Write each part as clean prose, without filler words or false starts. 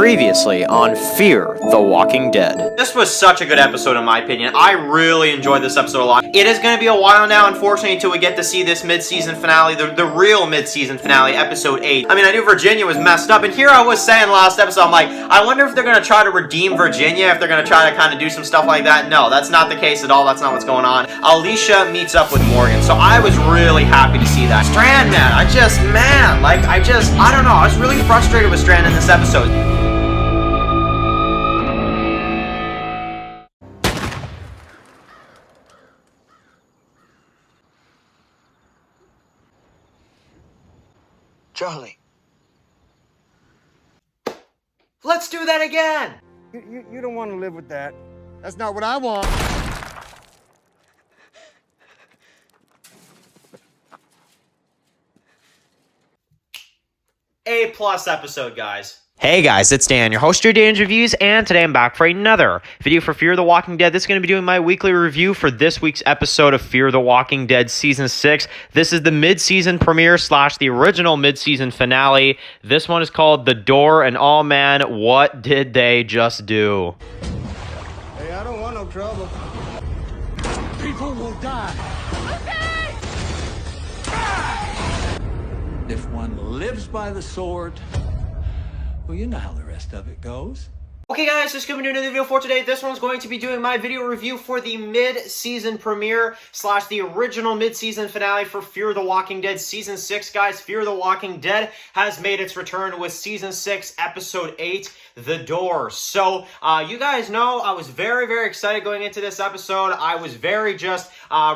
Previously on Fear the Walking Dead. This was such a good episode in my opinion. I really enjoyed this episode a lot. It is going to be a while now, unfortunately, until we get to see this mid-season finale, the real mid-season finale, episode 8. I mean, I knew Virginia was messed up, and here I was saying last episode, I'm like, I wonder if they're going to try to redeem Virginia, if they're going to try to kind of do some stuff like that. No, that's not the case at all. That's not what's going on. Alicia meets up with Morgan, so I was really happy to see that. Strand, man, I don't know, I was really frustrated with Strand in this episode. Charlie. Let's do that again! You don't want to live with that. That's not what I want. A+ episode, guys. Hey guys, it's Dan, your host of TWD Reviews, and today I'm back for another video for Fear the Walking Dead. This is going to be doing my weekly review for this week's episode of Fear the Walking Dead Season 6. This is the mid-season premiere / the original mid-season finale. This one is called The Door, and oh man, what did they just do? Hey, I don't want no trouble. People will die. Okay! If one lives by the sword, well, you know how the rest of it goes. Okay guys, just coming to another video for today. This one's going to be doing my video review for the mid-season premiere / the original mid-season finale for Fear the Walking Dead Season 6, guys. Fear the Walking Dead has made its return with Season 6, Episode 8, The Door. So, you guys know I was very, very excited going into this episode. I was very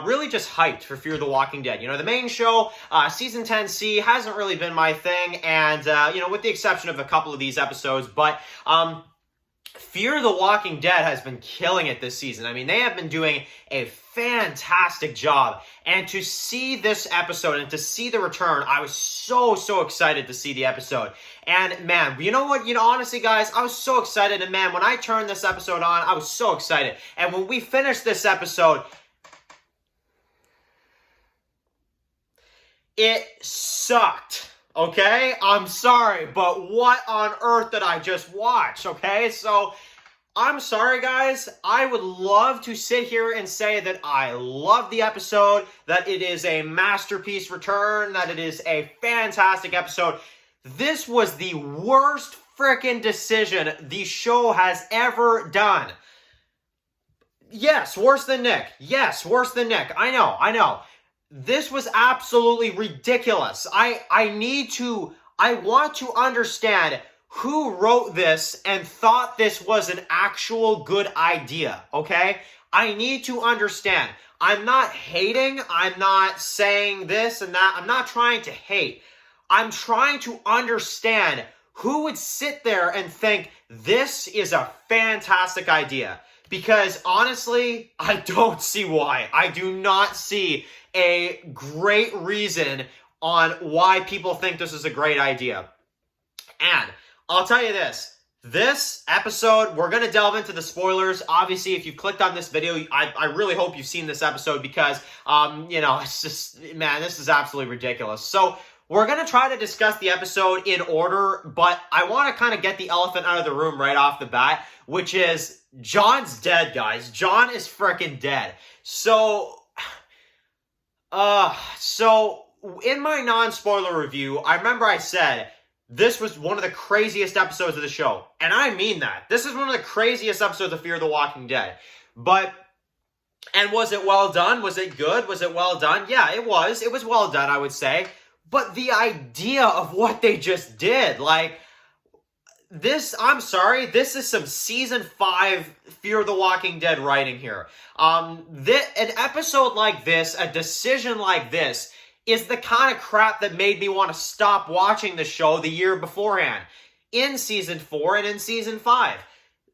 really just hyped for Fear the Walking Dead. You know, the main show, Season 10C, hasn't really been my thing, and, you know, with the exception of a couple of these episodes, but, Fear the Walking Dead has been killing it this season. I mean, they have been doing a fantastic job. And to see this episode and to see the return, I was so excited to see the episode. And man, you know what? You know, honestly, guys, I was so excited. And man, when I turned this episode on, I was so excited. And when we finished this episode, it sucked. Okay? I'm sorry, but what on earth did I just watch? Okay? So, I'm sorry, guys. I would love to sit here and say that I love the episode, that it is a masterpiece return, that it is a fantastic episode. This was the worst freaking decision the show has ever done. Yes, worse than Nick. Yes, worse than Nick. I know. This was absolutely ridiculous. I want to understand who wrote this and thought this was an actual good idea, okay? I need to understand. I'm not hating. I'm not saying this and that. I'm not trying to hate. I'm trying to understand who would sit there and think this is a fantastic idea. Because honestly, I don't see why. I do not see a great reason on why people think this is a great idea. And I'll tell you this episode, we're going to delve into the spoilers. Obviously, if you've clicked on this video, I really hope you've seen this episode because, you know, it's just, man, this is absolutely ridiculous. So, we're going to try to discuss the episode in order, but I want to kind of get the elephant out of the room right off the bat, which is John's dead, guys. John is freaking dead. So in my non-spoiler review, I remember I said this was one of the craziest episodes of the show. And I mean that. This is one of the craziest episodes of Fear the Walking Dead. And was it well done? Was it good? Was it well done? Yeah, it was. It was well done, I would say. But the idea of what they just did, like, this, I'm sorry, this is some Season 5 Fear the Walking Dead writing here. An episode like this, a decision like this, is the kind of crap that made me want to stop watching the show the year beforehand. In Season 4 and in Season 5.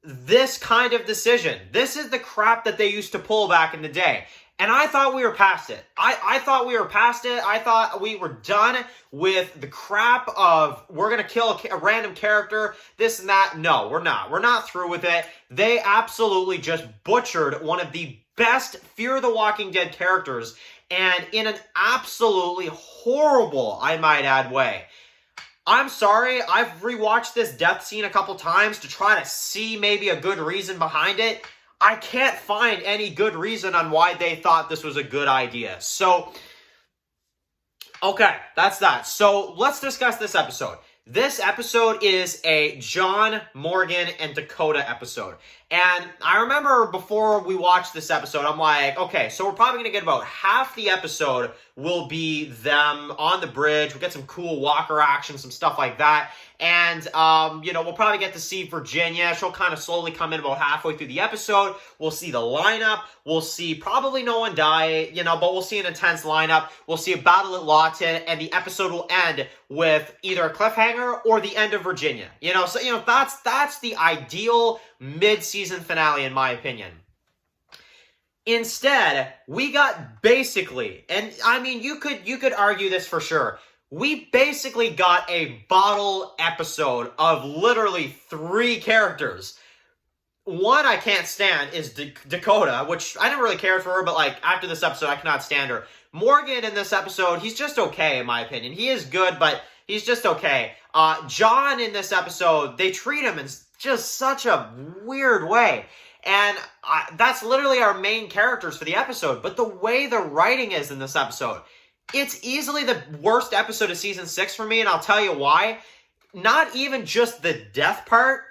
This kind of decision. This is the crap that they used to pull back in the day. And I thought we were past it. I thought we were past it. I thought we were done with the crap of we're going to kill a random character, this and that. No, we're not. We're not through with it. They absolutely just butchered one of the best Fear the Walking Dead characters, and in an absolutely horrible, I might add, way. I'm sorry, I've rewatched this death scene a couple times to try to see maybe a good reason behind it. I can't find any good reason on why they thought this was a good idea. So, okay, that's that. So, let's discuss this episode. This episode is a John, Morgan, and Dakota episode. And I remember before we watched this episode, I'm like, okay, so we're probably going to get about half the episode will be them on the bridge. We'll get some cool walker action, some stuff like that. And, we'll probably get to see Virginia. She'll kind of slowly come in about halfway through the episode. We'll see the lineup. We'll see probably no one die, but we'll see an intense lineup. We'll see a battle at Lawton, and the episode will end with either a cliffhanger or the end of Virginia. So, that's the ideal mid-season finale, in my opinion. Instead, we got basically, and I mean, you could argue this for sure, we basically got a bottle episode of literally 3 characters. One I can't stand is Dakota, which I didn't really care for her, but after this episode, I cannot stand her. Morgan in this episode, he's just okay, in my opinion. He is good, but he's just okay. John in this episode, they treat him in just such a weird way. And that's literally our main characters for the episode. But the way the writing is in this episode, it's easily the worst episode of Season 6 for me, and I'll tell you why. Not even just the death part,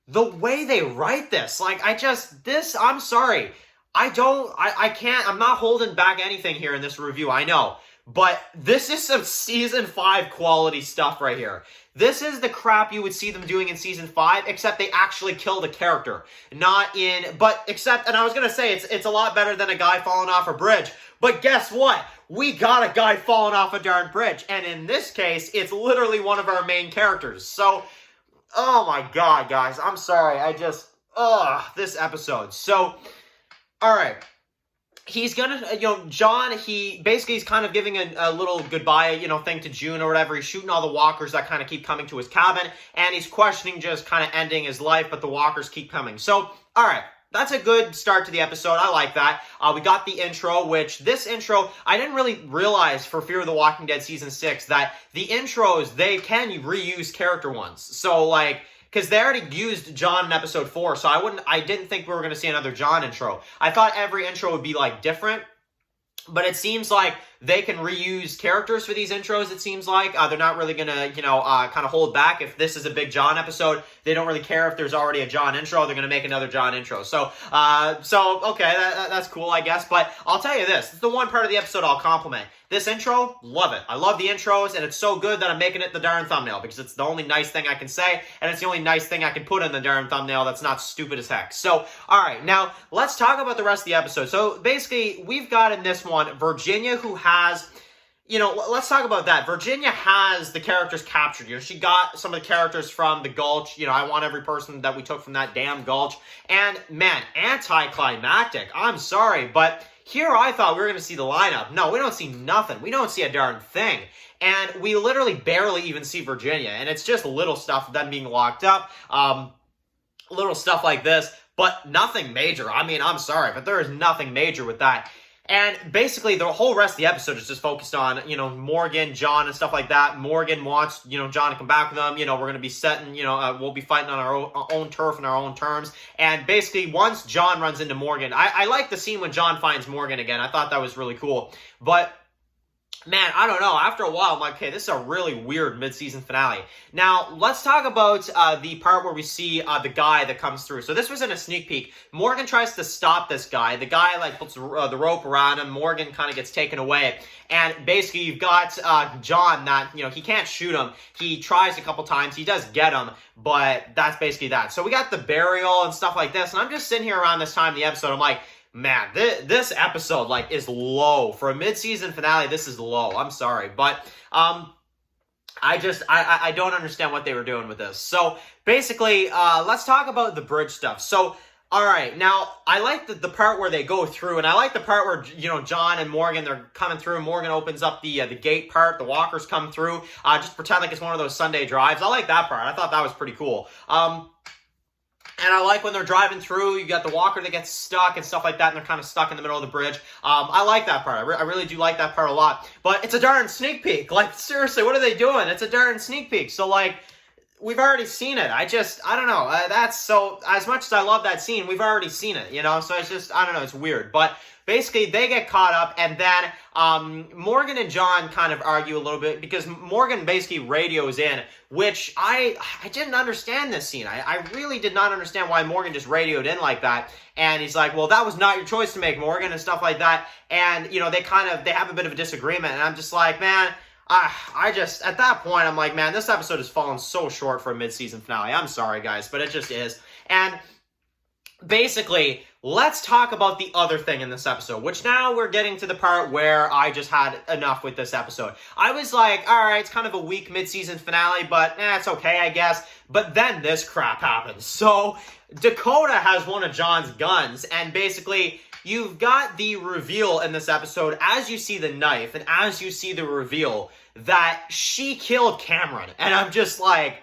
the way they write this. I'm sorry. I can't, I'm not holding back anything here in this review, I know. But this is some Season 5 quality stuff right here. This is the crap you would see them doing in Season 5, except they actually kill the character. And I was going to say, it's a lot better than a guy falling off a bridge. But guess what? We got a guy falling off a darn bridge. And in this case, it's literally one of our main characters. So, oh my god, guys. I'm sorry. This episode. So, alright. He's gonna, John, he's kind of giving a little goodbye, thing to June or whatever. He's shooting all the walkers that kind of keep coming to his cabin, and he's questioning just kind of ending his life, but the walkers keep coming. So, alright, that's a good start to the episode. I like that. We got the intro, which this intro, I didn't really realize for Fear the Walking Dead Season 6 that the intros, they can reuse character ones. So, because they already used John in episode 4, so I didn't think we were going to see another John intro. I thought every intro would be, different, but it seems like they can reuse characters for these intros, it seems like. They're not really going to, kind of hold back. If this is a big John episode, they don't really care if there's already a John intro. They're going to make another John intro. So okay, that's cool, I guess. But I'll tell you this. This is the one part of the episode I'll compliment. This intro, love it. I love the intros, and it's so good that I'm making it the darn thumbnail, because it's the only nice thing I can say, and it's the only nice thing I can put in the darn thumbnail that's not stupid as heck. So, alright, now, let's talk about the rest of the episode. So, basically, we've got in this one, Virginia, who has, let's talk about that. Virginia has the characters captured. She got some of the characters from the Gulch. I want every person that we took from that damn Gulch. And, man, anticlimactic. I'm sorry, but here I thought we were going to see the lineup. No, we don't see nothing. We don't see a darn thing. And we literally barely even see Virginia. And it's just little stuff, them being locked up, little stuff like this, but nothing major. I mean, I'm sorry, but there is nothing major with that. And basically, the whole rest of the episode is just focused on, Morgan, John, and stuff like that. Morgan wants, John to come back with them. We're going to be setting, we'll be fighting on our own turf and our own terms. And basically, once John runs into Morgan, I like the scene when John finds Morgan again. I thought that was really cool. But, man, I don't know. After a while, I'm like, okay, this is a really weird mid-season finale. Now, let's talk about the part where we see the guy that comes through. So this was in a sneak peek. Morgan tries to stop this guy. The guy, puts the rope around him. Morgan kind of gets taken away. And basically, you've got John that, he can't shoot him. He tries a couple times. He does get him, but that's basically that. So we got the burial and stuff like this. And I'm just sitting here around this time in the episode. I'm like, man, this episode, is low. For a mid-season finale, this is low. I'm sorry. But, I don't understand what they were doing with this. So, basically, let's talk about the bridge stuff. So, alright, now, I like the part where they go through, and I like the part where, John and Morgan, they're coming through. Morgan opens up the gate part. The walkers come through. Just pretend like it's one of those Sunday drives. I like that part. I thought that was pretty cool. And I like when they're driving through, you got the walker that gets stuck and stuff like that, and they're kind of stuck in the middle of the bridge. I like that part. I really do like that part a lot. But it's a darn sneak peek. Like, seriously, what are they doing? It's a darn sneak peek. So, like, we've already seen it. I don't know. That's so, as much as I love that scene, we've already seen it, you know? So it's just, I don't know, it's weird. But basically, they get caught up, and then Morgan and John kind of argue a little bit, because Morgan basically radios in, which I didn't understand this scene. I really did not understand why Morgan just radioed in like that. And he's like, well, that was not your choice to make, Morgan, and stuff like that. And, you know, they have a bit of a disagreement, and I'm just like, man, at that point, I'm like, man, this episode has fallen so short for a mid-season finale. I'm sorry, guys, but it just is. And basically, let's talk about the other thing in this episode, which now we're getting to the part where I just had enough with this episode. I was like, all right, it's kind of a weak mid-season finale, but it's okay, I guess. But then this crap happens. So Dakota has one of John's guns, and basically, you've got the reveal in this episode as you see the knife and as you see the reveal that she killed Cameron. And I'm just like,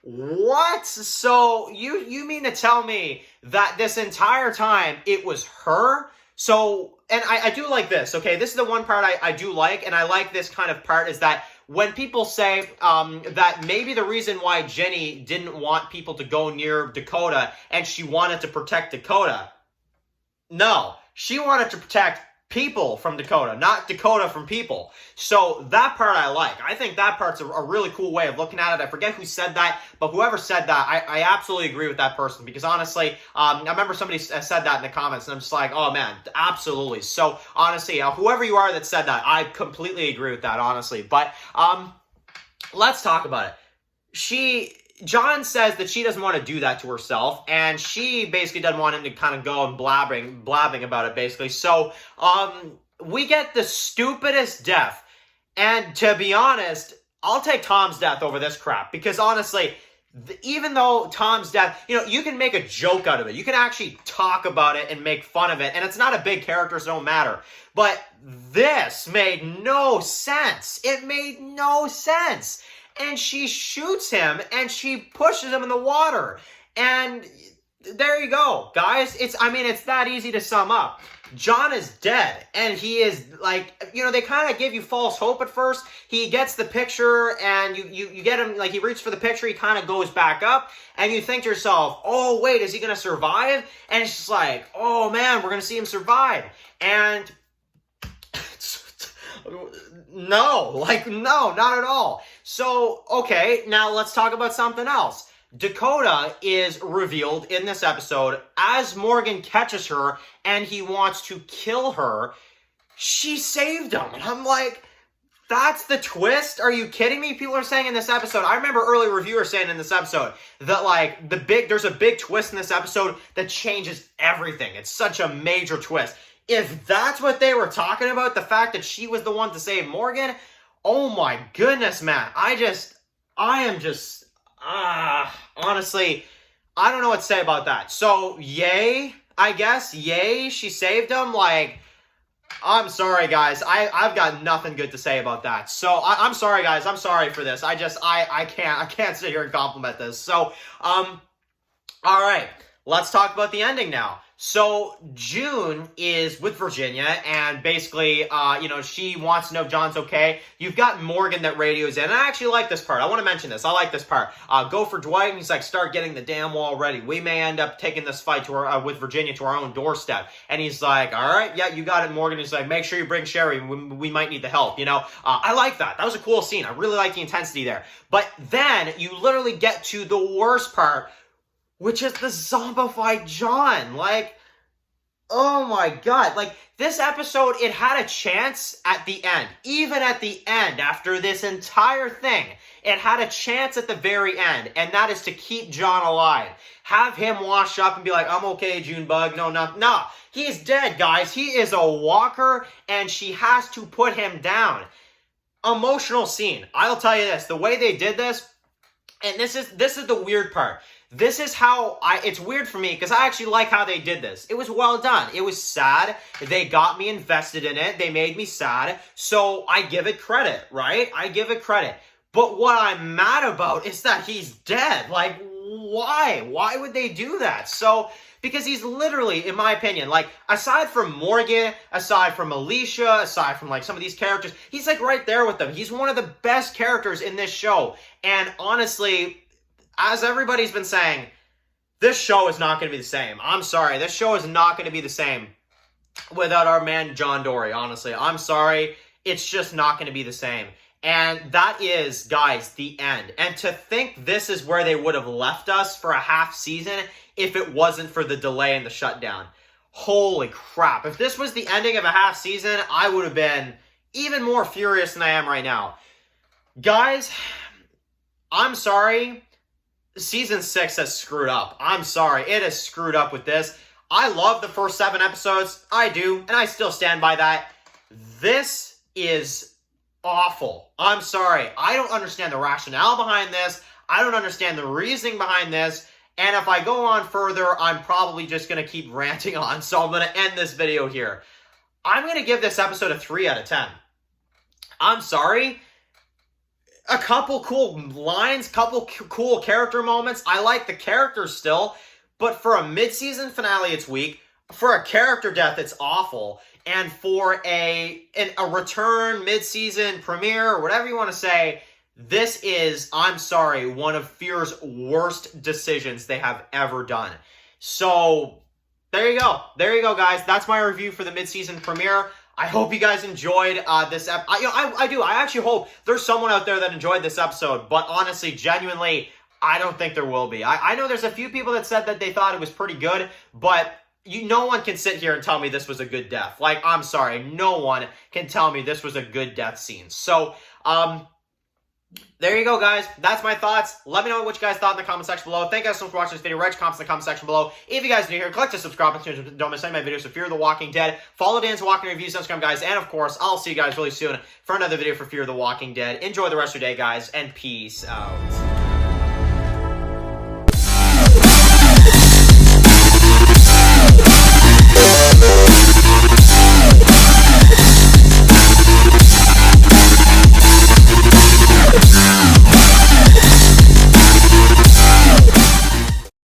what? So you mean to tell me that this entire time it was her? So, and I do like this, okay? This is the one part I do like, and I like this kind of part is that when people say that maybe the reason why Jenny didn't want people to go near Dakota and she wanted to protect Dakota, no, she wanted to protect people from Dakota, not Dakota from people. So that part I like. I think that part's a really cool way of looking at it. I forget who said that, but whoever said that, I absolutely agree with that person, because honestly, I remember somebody said that in the comments, and I'm just like, oh man, absolutely. So honestly, whoever you are that said that, I completely agree with that, honestly. But let's talk about it. John says that she doesn't want to do that to herself, and she basically doesn't want him to kind of go and blabbing about it, basically. So, we get the stupidest death, and to be honest, I'll take Tom's death over this crap, because honestly, even though Tom's death, you know, you can make a joke out of it. You can actually talk about it and make fun of it, and it's not a big character, so it don't matter. But this made no sense. It made no sense. And she shoots him, and she pushes him in the water. And there you go, guys. It's that easy to sum up. John is dead, and he is, like, you know, they kind of give you false hope at first. He gets the picture, and you get him, like, he reaches for the picture, he kind of goes back up, and you think to yourself, oh, wait, is he going to survive? And it's just like, oh, man, we're going to see him survive. And no, not at all. So, okay, now let's talk about something else. Dakota is revealed in this episode as Morgan catches her and he wants to kill her. She saved him. And I'm like, that's the twist? Are you kidding me? People are saying in this episode, I remember early reviewers saying in this episode that, like, there's a big twist in this episode that changes everything. It's such a major twist. If that's what they were talking about, the fact that she was the one to save Morgan, oh my goodness, man. Honestly, I don't know what to say about that. So, yay, I guess. Yay, she saved him. Like, I'm sorry, guys. I've got nothing good to say about that. So, I'm sorry, guys. I'm sorry for this. I can't sit here and compliment this. So, all right. Let's talk about the ending now. So, June is with Virginia, and basically, she wants to know if John's okay. You've got Morgan that radios in, and I actually like this part. I want to mention this. I like this part. Go for Dwight, and he's like, start getting the damn wall ready. We may end up taking this fight to with Virginia to our own doorstep. And he's like, all right, yeah, you got it, Morgan. He's like, make sure you bring Sherry. We might need the help, you know? I like that. That was a cool scene. I really like the intensity there. But then, you literally get to the worst part, which is the zombified John. Like, oh my god. Like, this episode, it had a chance at the end. Even at the end, after this entire thing, it had a chance at the very end. And that is to keep John alive. Have him wash up and be like, I'm okay, Junebug. No. He's dead, guys. He is a walker, and she has to put him down. Emotional scene. I'll tell you this. The way they did this, and this is the weird part. This is how it's weird for me, because I actually like how they did this. It was well done. It was sad. They got me invested in it. They made me sad. So I give it credit, right? I give it credit. But what I'm mad about is that he's dead. Like, why? Why would they do that? So, because he's literally, in my opinion, like, aside from Morgan, aside from Alicia, aside from, like, some of these characters, he's, like, right there with them. He's one of the best characters in this show. And honestly, as everybody's been saying, this show is not going to be the same. I'm sorry. This show is not going to be the same without our man John Dorie, honestly. I'm sorry. It's just not going to be the same. And that is, guys, the end. And to think this is where they would have left us for a half season if it wasn't for the delay and the shutdown. Holy crap. If this was the ending of a half season, I would have been even more furious than I am right now. Guys, I'm sorry. Season 6 has screwed up. I'm sorry. It has screwed up with this. I love the first 7 episodes. I do. And I still stand by that. This is awful. I'm sorry. I don't understand the rationale behind this. I don't understand the reasoning behind this. And if I go on further, I'm probably just going to keep ranting on. So I'm going to end this video here. I'm going to give this episode a 3 out of 10. I'm sorry. A couple cool lines, couple cool character moments. I like the characters still. But for a mid-season finale, it's weak. For a character death, it's awful. And for a return mid-season premiere, or whatever you want to say, this is, I'm sorry, one of Fear's worst decisions they have ever done. So, there you go. There you go, guys. That's my review for the mid-season premiere. I hope you guys enjoyed this episode. I do. I actually hope there's someone out there that enjoyed this episode. But honestly, genuinely, I don't think there will be. I know there's a few people that said that they thought it was pretty good, but no one can sit here and tell me this was a good death. Like, I'm sorry, no one can tell me this was a good death scene. So, there you go, guys. That's my thoughts. Let me know what you guys thought in the comment section below. Thank you guys so much for watching this video. Write your comments in the comment section below. If you guys are new here, click to subscribe so you don't miss any of my videos for Fear the Walking Dead. Follow Dan's Walking Reviews on Instagram, guys. And, of course, I'll see you guys really soon for another video for Fear the Walking Dead. Enjoy the rest of your day, guys, and peace out.